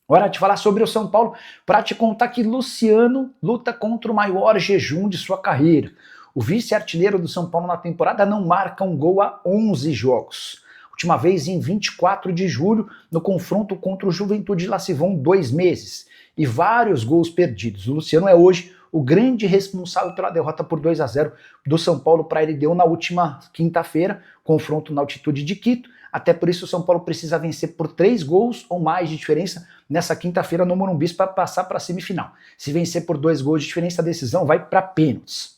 Hora de falar sobre o São Paulo para te contar que Luciano luta contra o maior jejum de sua carreira. O vice-artilheiro do São Paulo na temporada não marca um gol há 11 jogos. Última vez em 24 de julho, no confronto contra o Juventude, lá se vão 2 meses. E vários gols perdidos. O Luciano é hoje o grande responsável pela derrota por 2-0 do São Paulo para a LDU na última quinta-feira, confronto na altitude de Quito. Até por isso o São Paulo precisa vencer por 3 gols ou mais de diferença nessa quinta-feira no Morumbi para passar para a semifinal. Se vencer por 2 gols de diferença, a decisão vai para pênaltis.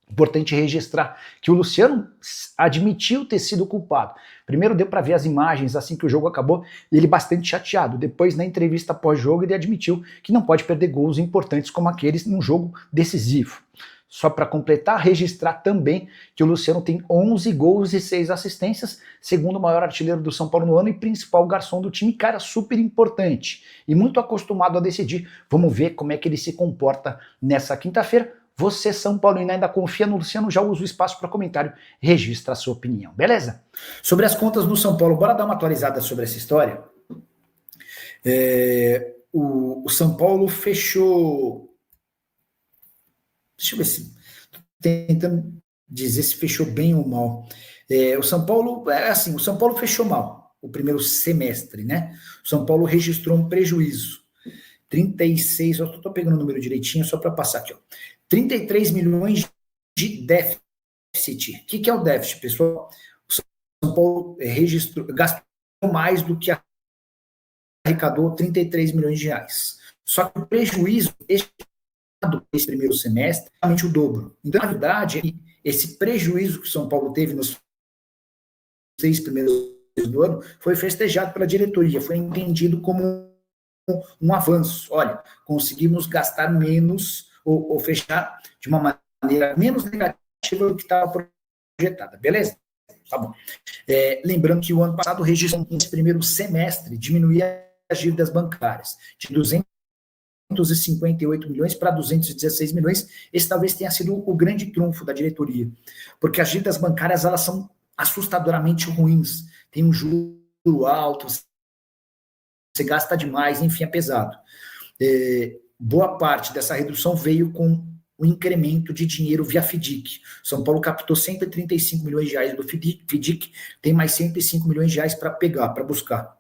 Importante registrar que o Luciano admitiu ter sido culpado. Primeiro deu para ver as imagens assim que o jogo acabou, ele bastante chateado. Depois, na entrevista pós-jogo, ele admitiu que não pode perder gols importantes como aqueles num jogo decisivo. Só para completar, registrar também que o Luciano tem 11 gols e 6 assistências, segundo o maior artilheiro do São Paulo no ano e principal garçom do time, cara super importante e muito acostumado a decidir. Vamos ver como é que ele se comporta nessa quinta-feira. Você, São Paulino, ainda confia no Luciano? Já usa o espaço para comentário, registra a sua opinião, beleza? Sobre as contas do São Paulo, bora dar uma atualizada sobre essa história? O São Paulo fechou... Deixa eu ver se... tentando dizer se fechou bem ou mal. O São Paulo, o São Paulo fechou mal o primeiro semestre, né? O São Paulo registrou um prejuízo. 36, eu estou pegando o número direitinho só para passar aqui, ó. 33 milhões de déficit. O que é o déficit, pessoal? O São Paulo gastou mais do que arrecadou 33 milhões de reais. Só que o prejuízo estimado esse primeiro semestre é realmente o dobro. Então, na verdade, esse prejuízo que o São Paulo teve nos 6 primeiros meses do ano foi festejado pela diretoria, foi entendido como um avanço. Olha, conseguimos gastar menos ou fechar de uma maneira menos negativa do que estava projetada, beleza? Tá bom. Lembrando que o ano passado registrou nesse primeiro semestre diminuía as dívidas bancárias de 258 milhões para 216 milhões. Esse talvez tenha sido o grande trunfo da diretoria, porque as dívidas bancárias elas são assustadoramente ruins, tem um juro alto, você gasta demais, enfim, é pesado. Boa parte dessa redução veio com o incremento de dinheiro via FDIC. São Paulo captou 135 milhões de reais do FDIC, tem mais 105 milhões de reais para pegar, para buscar.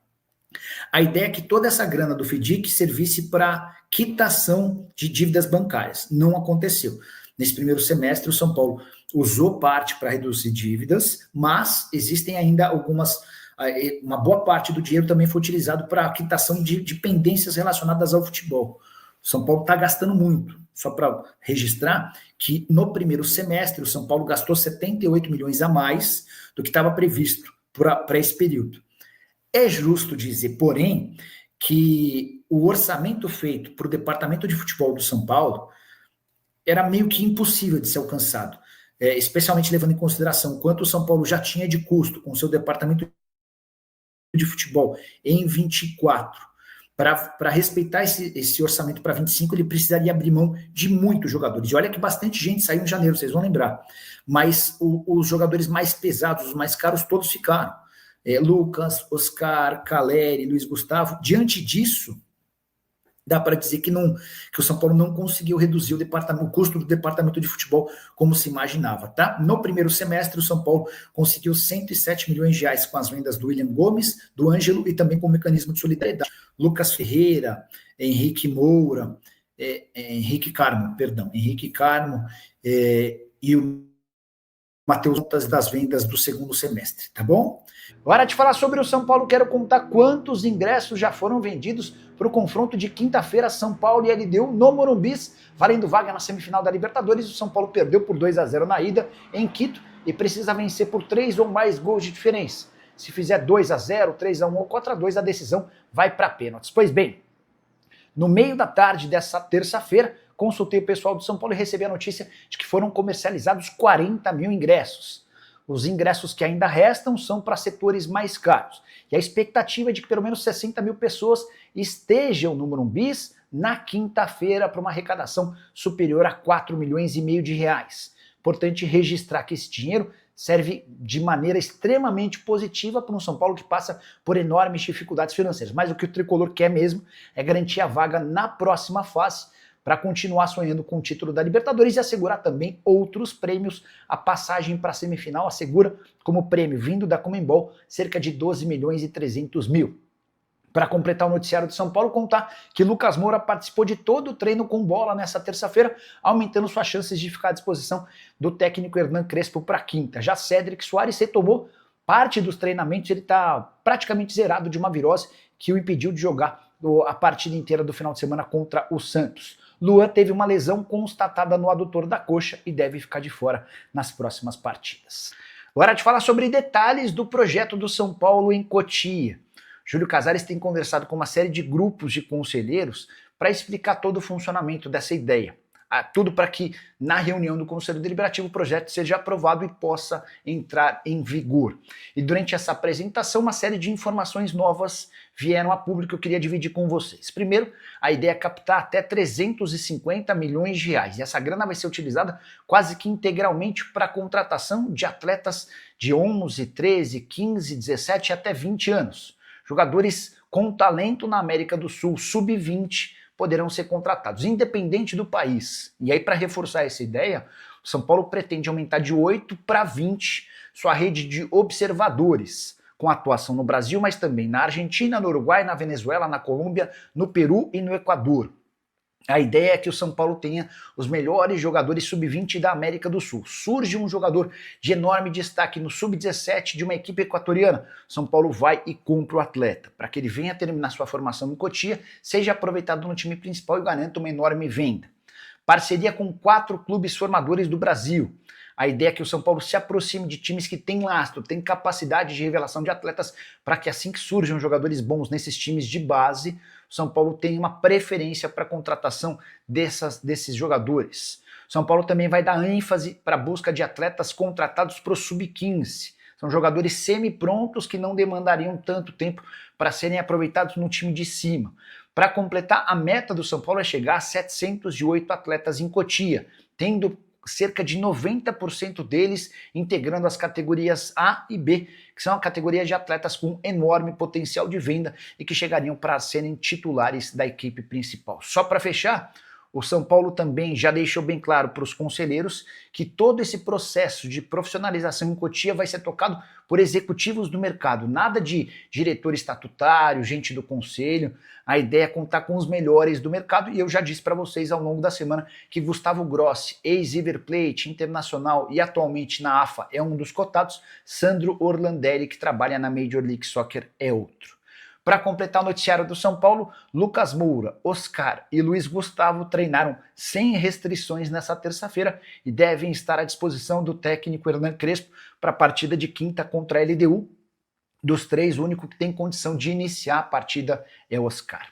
A ideia é que toda essa grana do FDIC servisse para quitação de dívidas bancárias. Não aconteceu. Nesse primeiro semestre, o São Paulo usou parte para reduzir dívidas, mas existem ainda uma boa parte do dinheiro também foi utilizado para a quitação de pendências relacionadas ao futebol. O São Paulo está gastando muito. Só para registrar que no primeiro semestre o São Paulo gastou 78 milhões a mais do que estava previsto para esse período. É justo dizer, porém, que o orçamento feito para o departamento de futebol do São Paulo era meio que impossível de ser alcançado, especialmente levando em consideração quanto o São Paulo já tinha de custo com o seu departamento de futebol em 24. Para respeitar esse orçamento para 25, ele precisaria abrir mão de muitos jogadores. E olha que bastante gente saiu em janeiro, vocês vão lembrar. Mas os jogadores mais pesados, os mais caros, todos ficaram. Lucas, Oscar, Caleri, Luiz Gustavo. Diante disso, dá para dizer que o São Paulo não conseguiu reduzir o custo do departamento de futebol como se imaginava, tá? No primeiro semestre, o São Paulo conseguiu 107 milhões de reais com as vendas do William Gomes, do Ângelo e também com o mecanismo de solidariedade. Lucas Ferreira, Henrique Moura, Henrique Carmo e o Matheus das vendas do segundo semestre, tá bom? Hora de falar sobre o São Paulo, quero contar quantos ingressos já foram vendidos para o confronto de quinta-feira, São Paulo e LDU no Morumbi, valendo vaga na semifinal da Libertadores. O São Paulo perdeu por 2-0 na ida em Quito e precisa vencer por 3 ou mais gols de diferença. Se fizer 2-0, 3-1 ou 4-2, a decisão vai para pênaltis. Pois bem, no meio da tarde dessa terça-feira, consultei o pessoal do São Paulo e recebi a notícia de que foram comercializados 40 mil ingressos. Os ingressos que ainda restam são para setores mais caros. E a expectativa é de que pelo menos 60 mil pessoas estejam no Morumbi na quinta-feira para uma arrecadação superior a 4 milhões e meio de reais. Importante registrar que esse dinheiro serve de maneira extremamente positiva para um São Paulo que passa por enormes dificuldades financeiras. Mas o que o tricolor quer mesmo é garantir a vaga na próxima fase para continuar sonhando com o título da Libertadores e assegurar também outros prêmios. A passagem para a semifinal assegura como prêmio vindo da Conmebol cerca de 12 milhões e 300 mil. Para completar o noticiário de São Paulo, contar que Lucas Moura participou de todo o treino com bola nessa terça-feira, aumentando suas chances de ficar à disposição do técnico Hernan Crespo para quinta. Já Cédric Soares retomou parte dos treinamentos, ele está praticamente zerado de uma virose que o impediu de jogar a partida inteira do final de semana contra o Santos. Luan teve uma lesão constatada no adutor da coxa e deve ficar de fora nas próximas partidas. Agora de falar sobre detalhes do projeto do São Paulo em Cotia. Júlio Casares tem conversado com uma série de grupos de conselheiros para explicar todo o funcionamento dessa ideia. Tudo para que na reunião do Conselho Deliberativo o projeto seja aprovado e possa entrar em vigor. E durante essa apresentação uma série de informações novas vieram a público que eu queria dividir com vocês. Primeiro, a ideia é captar até 350 milhões de reais. E essa grana vai ser utilizada quase que integralmente para a contratação de atletas de 11, 13, 15, 17 e até 20 anos. Jogadores com talento na América do Sul, sub-20, poderão ser contratados, independente do país. E aí, para reforçar essa ideia, o São Paulo pretende aumentar de 8 para 20 sua rede de observadores, com atuação no Brasil, mas também na Argentina, no Uruguai, na Venezuela, na Colômbia, no Peru e no Equador. A ideia é que o São Paulo tenha os melhores jogadores sub-20 da América do Sul. Surge um jogador de enorme destaque no sub-17 de uma equipe equatoriana. São Paulo vai e compra o atleta, para que ele venha terminar sua formação em Cotia, seja aproveitado no time principal e garanta uma enorme venda. Parceria com 4 clubes formadores do Brasil. A ideia é que o São Paulo se aproxime de times que têm lastro, têm capacidade de revelação de atletas, para que assim que surjam jogadores bons nesses times de base, o São Paulo tenha uma preferência para a contratação desses jogadores. O São Paulo também vai dar ênfase para a busca de atletas contratados para o sub-15. São jogadores semi-prontos que não demandariam tanto tempo para serem aproveitados no time de cima. Para completar, a meta do São Paulo é chegar a 708 atletas em Cotia, tendo cerca de 90% deles integrando as categorias A e B, que são a categoria de atletas com enorme potencial de venda e que chegariam para serem titulares da equipe principal. Só para fechar, o São Paulo também já deixou bem claro para os conselheiros que todo esse processo de profissionalização em Cotia vai ser tocado por executivos do mercado, nada de diretor estatutário, gente do conselho. A ideia é contar com os melhores do mercado e eu já disse para vocês ao longo da semana que Gustavo Grossi, ex-River Plate, Internacional e atualmente na AFA é um dos cotados, Sandro Orlandelli, que trabalha na Major League Soccer, é outro. Para completar o noticiário do São Paulo, Lucas Moura, Oscar e Luiz Gustavo treinaram sem restrições nessa terça-feira e devem estar à disposição do técnico Hernan Crespo para a partida de quinta contra a LDU. Dos 3, o único que tem condição de iniciar a partida é o Oscar.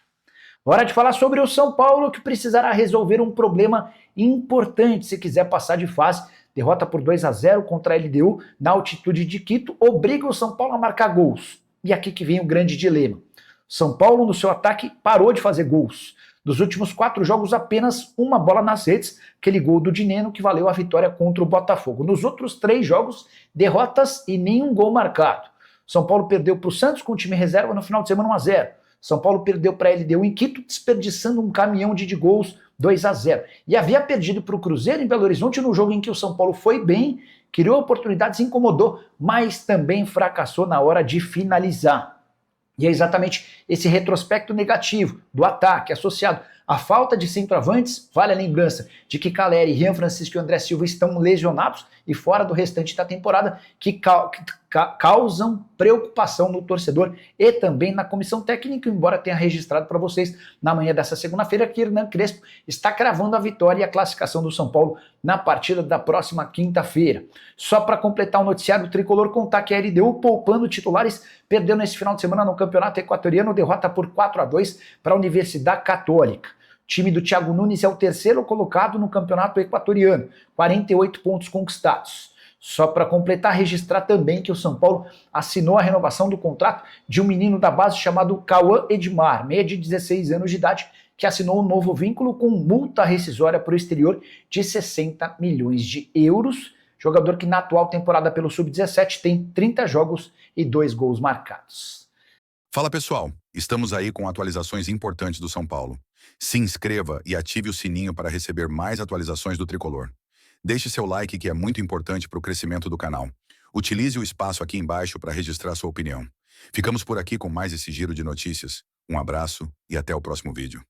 Hora de falar sobre o São Paulo, que precisará resolver um problema importante se quiser passar de fase. Derrota por 2-0 contra a LDU na altitude de Quito obriga o São Paulo a marcar gols. E aqui que vem o grande dilema. São Paulo, no seu ataque, parou de fazer gols. Dos últimos 4 jogos, apenas uma bola nas redes, aquele gol do Dineno que valeu a vitória contra o Botafogo. Nos outros 3 jogos, derrotas e nenhum gol marcado. São Paulo perdeu para o Santos com o time reserva no final de semana 1-0. São Paulo perdeu para a LDU em Quito, desperdiçando um caminhão de gols 2-0. E havia perdido para o Cruzeiro em Belo Horizonte no jogo em que o São Paulo foi bem, criou oportunidades, incomodou, mas também fracassou na hora de finalizar. E é exatamente esse retrospecto negativo do ataque associado à falta de centroavantes, vale a lembrança de que Caleri, Rian Francisco e André Silva estão lesionados e fora do restante da temporada, que causam preocupação no torcedor e também na comissão técnica, embora tenha registrado para vocês na manhã dessa segunda-feira que Hernan Crespo está cravando a vitória e a classificação do São Paulo na partida da próxima quinta-feira. Só para completar o noticiário, o tricolor contar que a LDU, poupando titulares, perdeu nesse final de semana no Campeonato Equatoriano, derrota por 4-2 para a Universidade Católica. O time do Thiago Nunes é o 3º colocado no Campeonato Equatoriano, 48 pontos conquistados. Só para completar, registrar também que o São Paulo assinou a renovação do contrato de um menino da base chamado Cauã Edmar, meia de 16 anos de idade, que assinou um novo vínculo com multa rescisória para o exterior de 60 milhões de euros. Jogador que na atual temporada pelo Sub-17 tem 30 jogos e 2 gols marcados. Fala pessoal, estamos aí com atualizações importantes do São Paulo. Se inscreva e ative o sininho para receber mais atualizações do Tricolor. Deixe seu like que é muito importante para o crescimento do canal. Utilize o espaço aqui embaixo para registrar sua opinião. Ficamos por aqui com mais esse giro de notícias. Um abraço e até o próximo vídeo.